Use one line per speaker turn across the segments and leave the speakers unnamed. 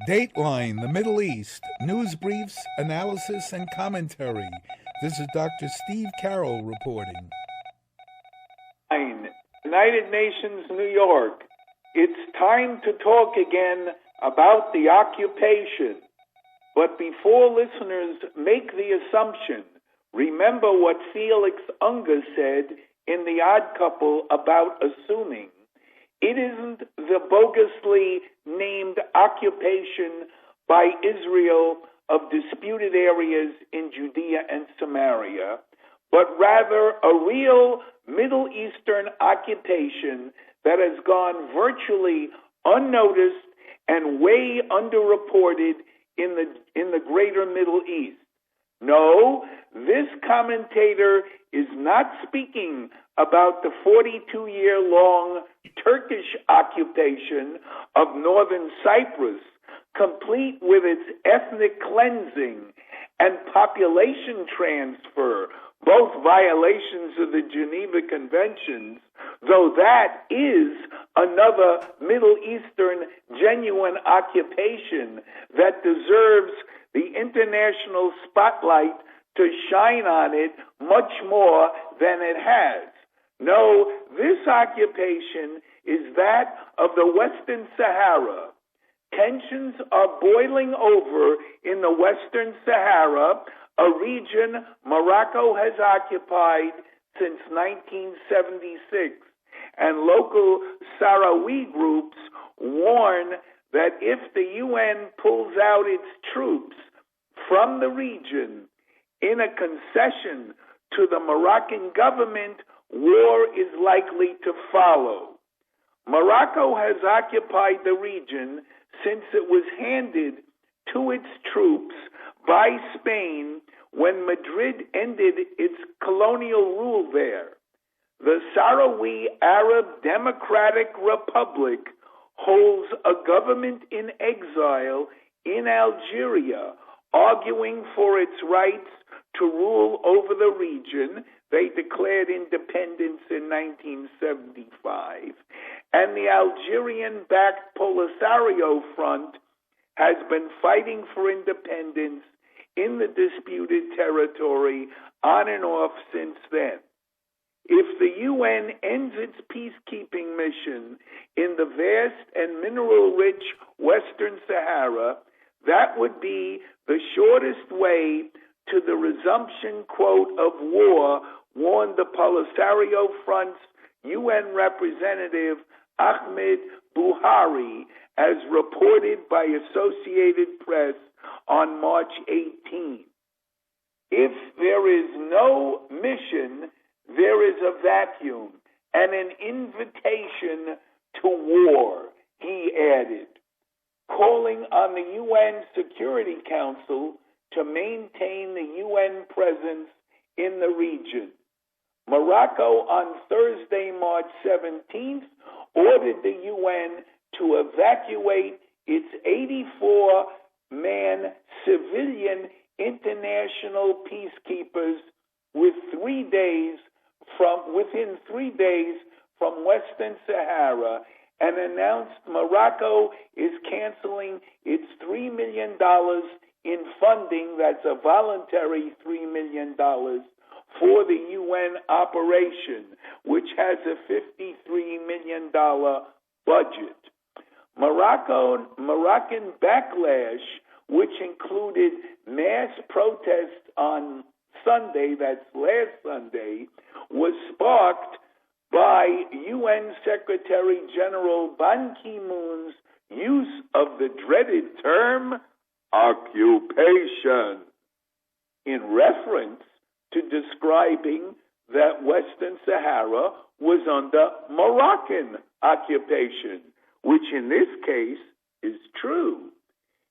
Dateline, the Middle East, news briefs, analysis, and commentary. This is Dr. Steve Carroll reporting.
United Nations, New York. It's time to talk again about the occupation. But before listeners make the assumption, remember what Felix Unger said in The Odd Couple about assuming. It isn't the bogusly named occupation by Israel of disputed areas in Judea and Samaria, but rather a real Middle Eastern occupation that has gone virtually unnoticed and way underreported in the greater Middle East. No, this commentator is not speaking about the 42-year-long Turkish occupation of northern Cyprus, complete with its ethnic cleansing and population transfer, both violations of the Geneva Conventions, though that is another Middle Eastern genuine occupation that deserves the international spotlight to shine on it much more than it has. No, this occupation is that of the Western Sahara. Tensions are boiling over in the Western Sahara, a region Morocco has occupied since 1976, and local Sahrawi groups warn that if the UN pulls out its troops from the region in a concession to the Moroccan government, war is likely to follow. Morocco has occupied the region since it was handed to its troops by Spain when Madrid ended its colonial rule there. The Sahrawi Arab Democratic Republic holds a government in exile in Algeria, arguing for its rights to rule over the region. They declared independence in 1975. And the Algerian-backed Polisario Front has been fighting for independence in the disputed territory on and off since then. If the UN ends its peacekeeping mission in the vast and mineral-rich Western Sahara, that would be the shortest way to the resumption, quote, of war, warned the Polisario Front's UN representative Ahmed Buhari, as reported by Associated Press on March 18. If there is no mission, there is a vacuum and an invitation to war, he added, calling on the UN Security Council to maintain the UN presence in the region. Morocco on Thursday, March 17th, ordered the UN to evacuate its 84-man civilian international peacekeepers within 3 days from Western Sahara, and announced Morocco is canceling its $3 million in funding. That's a voluntary $3 million for the UN operation, which has a $53 million budget. Moroccan backlash, which included mass protests on Sunday, that's last Sunday, was sparked by UN Secretary General Ban Ki-moon's use of the dreaded term occupation in reference to describing that Western Sahara was under Moroccan occupation, which in this case is true.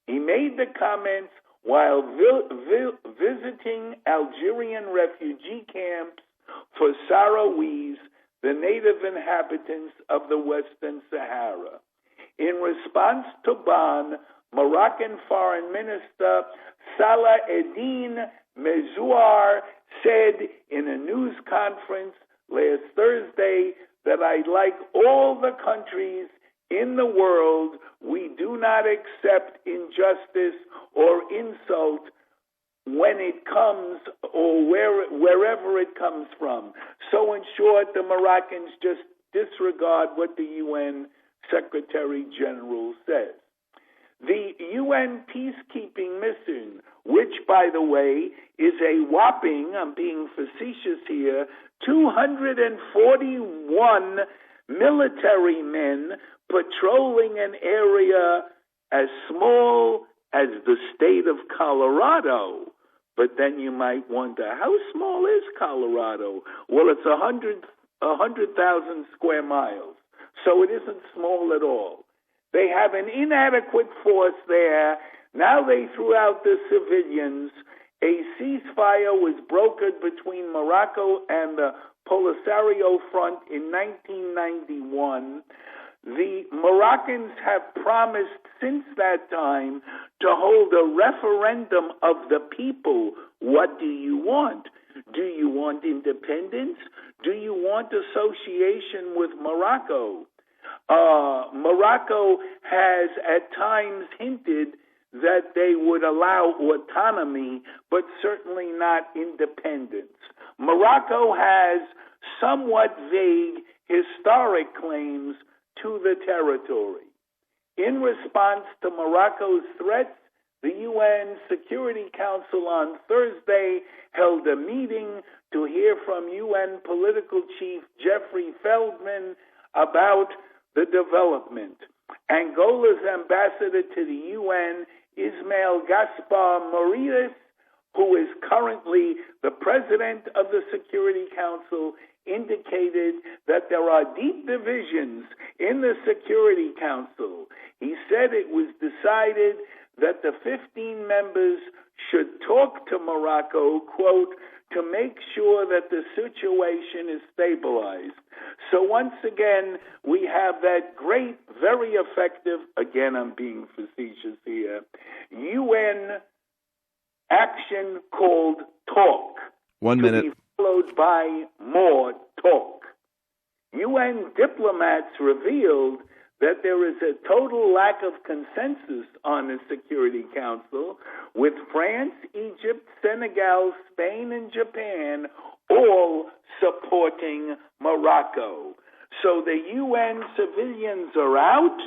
He made the comments while visiting Algerian refugee camps for Sahrawis, the native inhabitants of the Western Sahara. In response to Ban, Moroccan Foreign Minister Salah Eddine Mezouar said in a news conference last Thursday that, like all the countries in the world, we do do not accept injustice or insult when it comes or wherever it comes from. So in short, the Moroccans just disregard what the UN Secretary General says. The UN peacekeeping mission, which, by the way, is a whopping, I'm being facetious here, 241 military men patrolling an area as small as the state of Colorado. But then you might wonder, how small is Colorado? Well, it's 100,000 square miles, so it isn't small at all. They have an inadequate force there. Now they threw out the civilians. A ceasefire was brokered between Morocco and the Polisario Front in 1991. The Moroccans have promised since that time to hold a referendum of the people. What do you want? Do you want independence? Do you want association with Morocco? Morocco has at times hinted that they would allow autonomy, but certainly not independence. Morocco has somewhat vague historic claims to the territory. In response to Morocco's threats, the UN Security Council on Thursday held a meeting to hear from UN political chief Jeffrey Feldman about the development. Angola's ambassador to the UN, Ismail Gaspar Morides, who is currently the president of the Security Council, indicated that there are deep divisions in the Security Council. He said it was decided that the 15 members should talk to Morocco, quote, to make sure that the situation is stabilized. So once again, we have that great, very effective, again I'm being facetious here, UN action called talk.
1 minute.
To be followed by more talk. UN diplomats revealed that there is a total lack of consensus on the Security Council, with France, Egypt, Senegal, Spain, and Japan all supporting Morocco. So the UN civilians are out.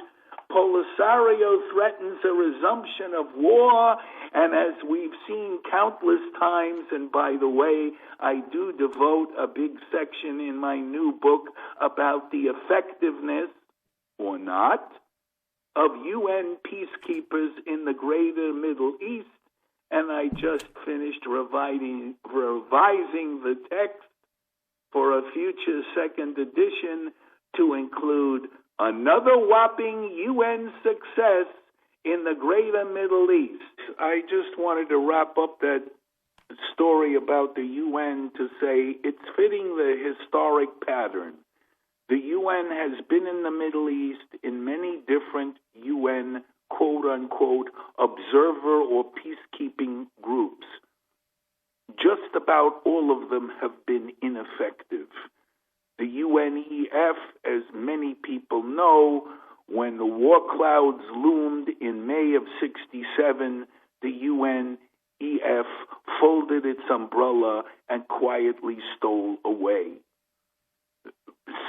Polisario threatens a resumption of war, and as we've seen countless times, and by the way, I do devote a big section in my new book about the effectiveness, or not, of UN peacekeepers in the greater Middle East, and I just finished revising the text for a future second edition to include another whopping UN success in the greater Middle East. I just wanted to wrap up that story about the UN to say it's fitting the historic pattern. The UN has been in the Middle East in many different UN quote-unquote observer or peacekeeping groups. Just about all of them have been ineffective. The UNEF, as many people know, when the war clouds loomed in May of '67, the UNEF folded its umbrella and quietly stole away.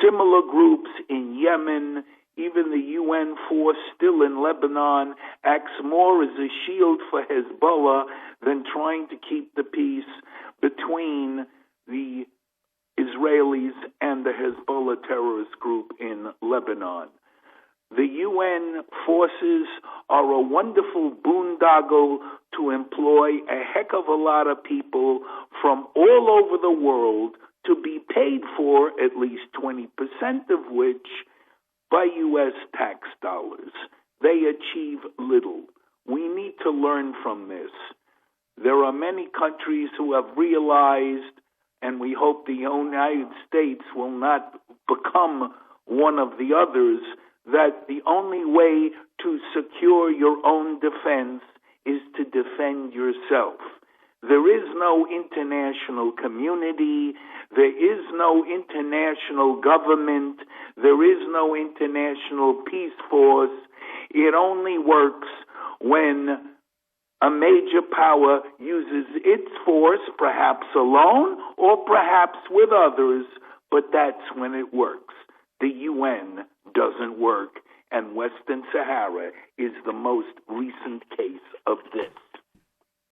Similar groups in Yemen, even the UN force still in Lebanon, acts more as a shield for Hezbollah than trying to keep the peace between the Israelis and the Hezbollah terrorist group in Lebanon. The UN forces are a wonderful boondoggle to employ a heck of a lot of people from all over the world to be paid for, at least 20% of which, by U.S. tax dollars. They achieve little. We need to learn from this. There are many countries who have realized, and we hope the United States will not become one of the others, that the only way to secure your own defense is to defend yourself. There is no international community. There is no international government. There is no international peace force. It only works when a major power uses its force, perhaps alone or perhaps with others, but that's when it works. The UN doesn't work, and Western Sahara is the most recent case of this.